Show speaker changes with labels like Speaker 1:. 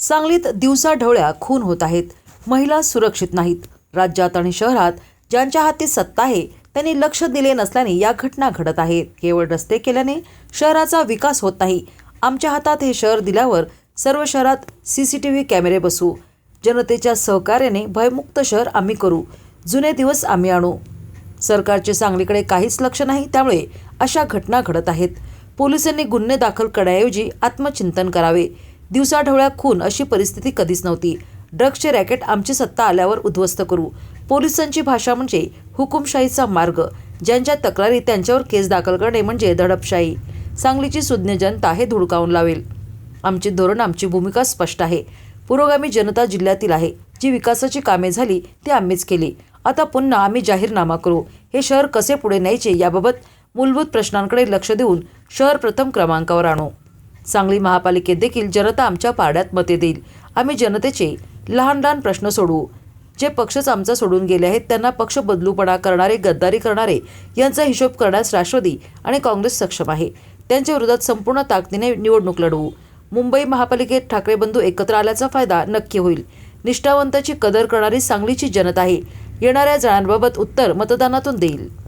Speaker 1: सांगलीत दिवसाढवळ्या खून होत आहेत. महिला सुरक्षित नाहीत. राज्यात आणि शहरात ज्यांच्या हाती सत्ता आहे त्यांनी लक्ष दिले नसल्याने या घटना घडत आहेत. केवळ रस्ते केल्याने शहराचा विकास होत नाही. आमच्या हातात हे शहर दिल्यावर सर्व शहरात CCTV कॅमेरे बसवू. जनतेच्या सहकार्याने भयमुक्त शहर आम्ही करू. जुने दिवस आम्ही आणू. सरकारचे सांगलीकडे काहीच लक्ष नाही, त्यामुळे अशा घटना घडत आहेत. पोलिसांनी गुन्हे दाखल करण्याऐवजी आत्मचिंतन करावे. दिवसाढवळ्या खून अशी परिस्थिती कधीच नव्हती. ड्रग्सचे रॅकेट आमची सत्ता आल्यावर उद्ध्वस्त करू. पोलिसांची भाषा म्हणजे हुकुमशाहीचा मार्ग. ज्यांच्या तक्रारी त्यांच्यावर केस दाखल करणे म्हणजे दडपशाही. सांगलीची सुज्ञ जनता हे धुडकावून लावेल. आमचे धोरण, आमची भूमिका स्पष्ट आहे. पुरोगामी जनता जिल्ह्यातील आहे. जी विकासाची कामे झाली ती आम्हीच केली. आता पुन्हा आम्ही जाहीरनामा करू. हे शहर कसे पुढे न्यायचे याबाबत मूलभूत प्रश्नांकडे लक्ष देऊन शहर प्रथम क्रमांकावर आणू. सांगली महापालिकेत देखील जनता आमच्या पारड्यात मते देईल. आम्ही जनतेचे लहान लहान प्रश्न सोडवू. जे पक्षच आमचा सोडून गेले आहेत त्यांना पक्ष बदलूपणा करणारे, गद्दारी करणारे यांचा हिशोब करण्यास राष्ट्रवादी आणि काँग्रेस सक्षम आहे. त्यांच्या विरोधात संपूर्ण ताकदीने निवडणूक लढवू. मुंबई महापालिकेत ठाकरे बंधू एकत्र आल्याचा फायदा नक्की होईल. निष्ठावंताची कदर करणारी सांगलीची जनता आहे. येणाऱ्या जणांबाबत उत्तर मतदानातून देईल.